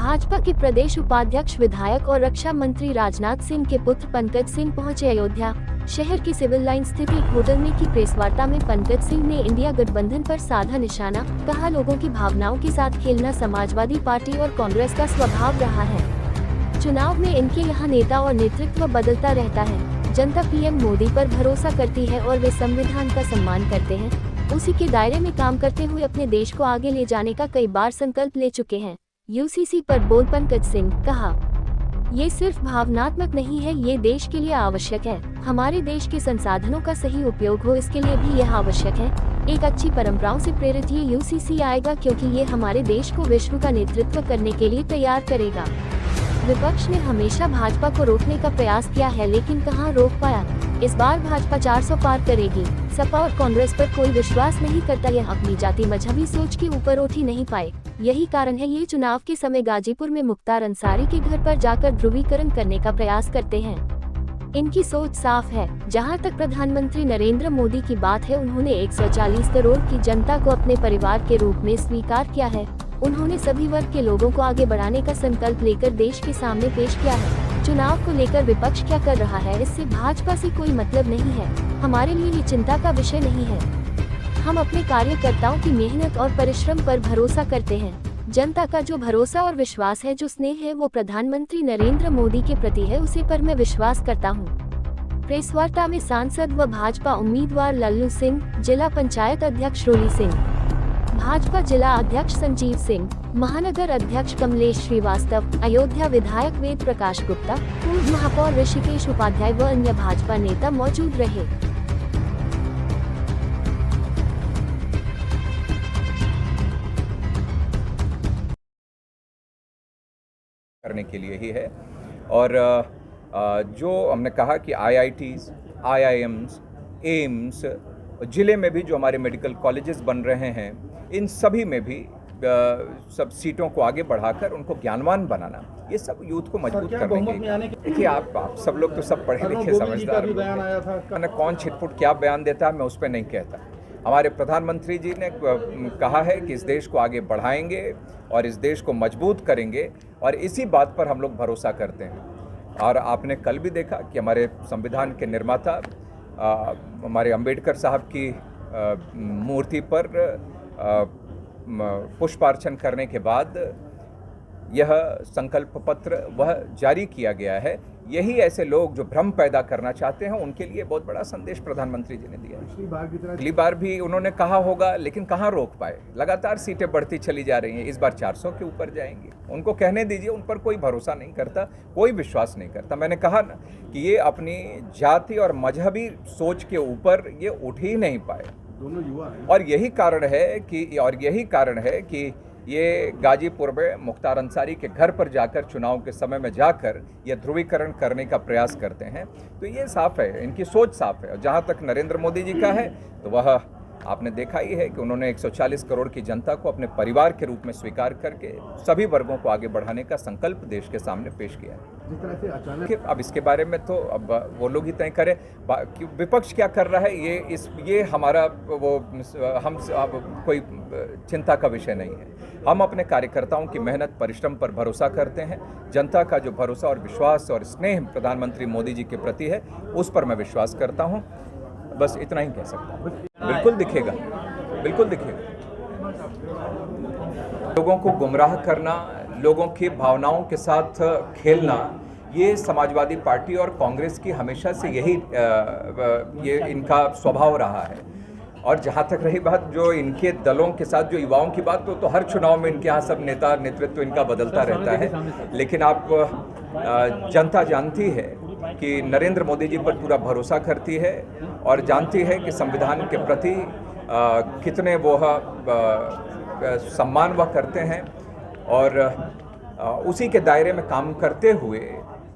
भाजपा के प्रदेश उपाध्यक्ष, विधायक और रक्षा मंत्री राजनाथ सिंह के पुत्र पंकज सिंह पहुंचे अयोध्या। शहर के सिविल लाइन स्थित एक होटल में की प्रेस वार्ता में पंकज सिंह ने इंडिया गठबंधन पर साधा निशाना। कहा, लोगों की भावनाओं के साथ खेलना समाजवादी पार्टी और कांग्रेस का स्वभाव रहा है। चुनाव में इनके यहाँ नेता और नेतृत्व बदलता रहता है। जनता पीएम मोदी पर भरोसा करती है और वे संविधान का सम्मान करते हैं। उसी के दायरे में काम करते हुए अपने देश को आगे ले जाने का कई बार संकल्प ले चुके हैं। यूसीसी पर बोल पंकज सिंह। कहा, ये सिर्फ भावनात्मक नहीं है, ये देश के लिए आवश्यक है। हमारे देश के संसाधनों का सही उपयोग हो, इसके लिए भी यह आवश्यक है। एक अच्छी परंपराओं से प्रेरित ये यूसीसी आएगा, क्योंकि ये हमारे देश को विश्व का नेतृत्व करने के लिए तैयार करेगा। विपक्ष ने हमेशा भाजपा को रोकने का प्रयास किया है, लेकिन कहां रोक पाया। इस बार भाजपा 400 पार करेगी। सपा और कांग्रेस पर कोई विश्वास नहीं करता, यह अपनी जाति मजहबी सोच के ऊपर उठ ही नहीं पाए। यही कारण है ये चुनाव के समय गाजीपुर में मुख्तार अंसारी के घर पर जाकर ध्रुवीकरण करने का प्रयास करते हैं। इनकी सोच साफ है। जहां तक प्रधानमंत्री नरेंद्र मोदी की बात है, उन्होंने 140 करोड़ की जनता को अपने परिवार के रूप में स्वीकार किया है। उन्होंने सभी वर्ग के लोगों को आगे बढ़ाने का संकल्प लेकर देश के सामने पेश किया है। चुनाव को लेकर विपक्ष क्या कर रहा है, इससे भाजपा से कोई मतलब नहीं है। हमारे लिए ये चिंता का विषय नहीं है। हम अपने कार्यकर्ताओं की मेहनत और परिश्रम पर भरोसा करते हैं। जनता का जो भरोसा और विश्वास है, जो स्नेह है, वो प्रधानमंत्री नरेंद्र मोदी के प्रति है, उसे पर मैं विश्वास करता हूँ। प्रेस वार्ता में सांसद व भाजपा उम्मीदवार लल्लू सिंह, जिला पंचायत अध्यक्ष रोली सिंह, भाजपा जिला अध्यक्ष संजीव सिंह, महानगर अध्यक्ष कमलेश श्रीवास्तव, अयोध्या विधायक वेद प्रकाश गुप्ता, पूर्व महापौर ऋषिकेश उपाध्याय व अन्य भाजपा नेता मौजूद रहे। करने के लिए ही है। और जो हमने कहा कि IITs, IIMs, एम्स, ज़िले में भी जो हमारे मेडिकल कॉलेजेस बन रहे हैं, इन सभी में भी सब सीटों को आगे बढ़ाकर उनको ज्ञानवान बनाना, ये सब यूथ को मजबूत करने के। देखिए, आप सब लोग तो सब पढ़े लिखे समझदार, मैंने कौन छिटपुट क्या बयान देता है मैं उस पर नहीं कहता। हमारे प्रधानमंत्री जी ने कहा है कि इस देश को आगे बढ़ाएंगे और इस देश को मजबूत करेंगे, और इसी बात पर हम लोग भरोसा करते हैं। और आपने कल भी देखा कि हमारे संविधान के निर्माता हमारे अंबेडकर साहब की मूर्ति पर पुष्पार्चन करने के बाद यह संकल्प पत्र वह जारी किया गया है। यही ऐसे लोग जो भ्रम पैदा करना चाहते हैं, उनके लिए बहुत बड़ा संदेश प्रधानमंत्री जी ने दिया है। अगली बार भी उन्होंने कहा होगा, लेकिन कहाँ रोक पाए। लगातार सीटें बढ़ती चली जा रही हैं, इस बार 400 के ऊपर जाएंगे। उनको कहने दीजिए, उन पर कोई भरोसा नहीं करता, कोई विश्वास नहीं करता। मैंने कहा ना कि ये अपनी जाति और मजहबी सोच के ऊपर ये उठ ही नहीं पाए। दोनों युवा हैं। और यही कारण है कि ये गाजीपुर में मुख्तार अंसारी के घर पर जाकर, चुनाव के समय में जाकर ये ध्रुवीकरण करने का प्रयास करते हैं। तो ये साफ है, इनकी सोच साफ है। और जहाँ तक नरेंद्र मोदी जी का है, तो वह आपने देखा ही है कि उन्होंने 140 करोड़ की जनता को अपने परिवार के रूप में स्वीकार करके सभी वर्गों को आगे बढ़ाने का संकल्प देश के सामने पेश किया है। जिस तरह से अचानक, अब इसके बारे में तो अब वो लोग ही तय करें कि विपक्ष क्या कर रहा है। ये हमारा हम कोई चिंता का विषय नहीं है। हम अपने कार्यकर्ताओं की मेहनत परिश्रम पर भरोसा करते हैं। जनता का जो भरोसा और विश्वास और स्नेह प्रधानमंत्री मोदी जी के प्रति है, उस पर मैं विश्वास करता हूँ। बस इतना ही कह सकता हूँ। बिल्कुल दिखेगा, बिल्कुल दिखेगा। लोगों को गुमराह करना, लोगों की भावनाओं के साथ खेलना, ये समाजवादी पार्टी और कांग्रेस की हमेशा से ये इनका स्वभाव रहा है। और जहाँ तक रही बात जो इनके दलों के साथ जो युवाओं की बात, तो हर चुनाव में इनके यहाँ सब नेता नेतृत्व इनका बदलता रहता है। लेकिन आप जनता जानती है कि नरेंद्र मोदी जी पर पूरा भरोसा करती है और जानती है कि संविधान के प्रति कितने वो सम्मान वह करते हैं, और उसी के दायरे में काम करते हुए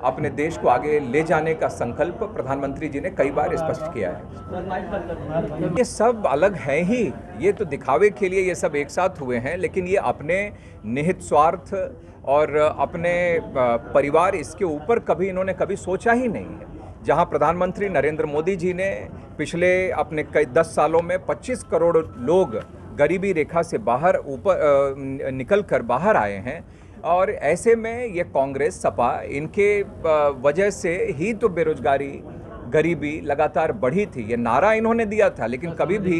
अपने देश को आगे ले जाने का संकल्प प्रधानमंत्री जी ने कई बार स्पष्ट किया है। ये सब अलग है ही, ये तो दिखावे के लिए ये सब एक साथ हुए हैं, लेकिन ये अपने निहित स्वार्थ और अपने परिवार, इसके ऊपर इन्होंने कभी सोचा ही नहीं है। जहां प्रधानमंत्री नरेंद्र मोदी जी ने पिछले अपने कई 10 सालों में 25 करोड़ लोग गरीबी रेखा से बाहर निकल कर बाहर आए हैं, और ऐसे में ये कांग्रेस सपा इनके वजह से ही तो बेरोजगारी गरीबी लगातार बढ़ी थी। ये नारा इन्होंने दिया था, लेकिन कभी भी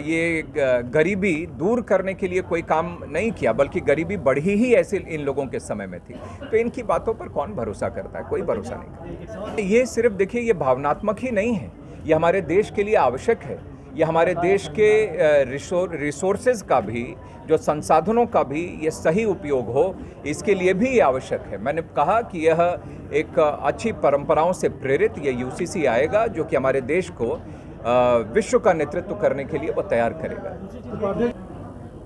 ये गरीबी दूर करने के लिए कोई काम नहीं किया, बल्कि गरीबी बढ़ी ही ऐसे इन लोगों के समय में थी। तो इनकी बातों पर कौन भरोसा करता है? कोई भरोसा नहीं करता। ये सिर्फ देखिए, ये भावनात्मक ही नहीं है, ये हमारे देश के लिए आवश्यक है। ये हमारे देश के रिसोर्सेज का भी, जो संसाधनों का भी ये सही उपयोग हो, इसके लिए भी ये आवश्यक है। मैंने कहा कि यह एक अच्छी परंपराओं से प्रेरित ये यूसीसी आएगा, जो कि हमारे देश को विश्व का नेतृत्व करने के लिए वो तैयार करेगा।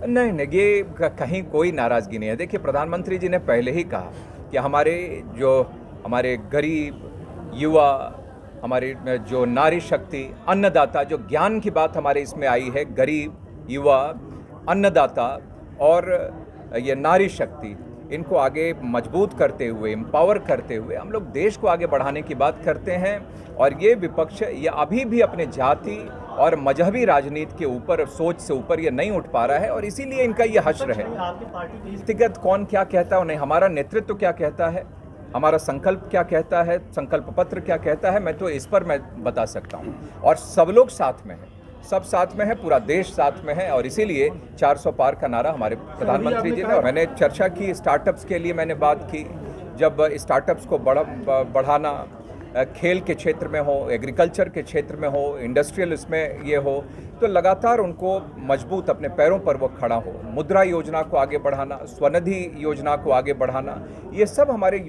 नहीं, ये कहीं कोई नाराज़गी नहीं है। देखिए, प्रधानमंत्री जी ने पहले ही कहा कि हमारे गरीब युवा, हमारी जो नारी शक्ति, अन्नदाता, जो ज्ञान की बात हमारे इसमें आई है, गरीब, युवा, अन्नदाता और ये नारी शक्ति, इनको आगे मजबूत करते हुए, एम्पावर करते हुए हम लोग देश को आगे बढ़ाने की बात करते हैं। और ये विपक्ष ये अभी भी अपने जाति और मजहबी राजनीति के ऊपर, सोच से ऊपर ये नहीं उठ पा रहा है, और इसीलिए इनका ये हश्र है। व्यक्तिगत कौन क्या कहता है, नहीं, हमारा नेतृत्व क्या कहता है, हमारा संकल्प क्या कहता है, संकल्प पत्र क्या कहता है, मैं तो इस पर मैं बता सकता हूँ। और सब लोग साथ में हैं, सब साथ में है, पूरा देश साथ में है, और इसीलिए 400 पार का नारा हमारे प्रधानमंत्री जी ने। और मैंने चर्चा की स्टार्टअप्स के लिए, मैंने बात की, जब स्टार्टअप्स को बढ़ाना खेल के क्षेत्र में हो, एग्रीकल्चर के क्षेत्र में हो, इंडस्ट्रियल इसमें ये हो, तो लगातार उनको मजबूत अपने पैरों पर वो खड़ा हो। मुद्रा योजना को आगे बढ़ाना, स्वनिधि योजना को आगे बढ़ाना, ये सब हमारे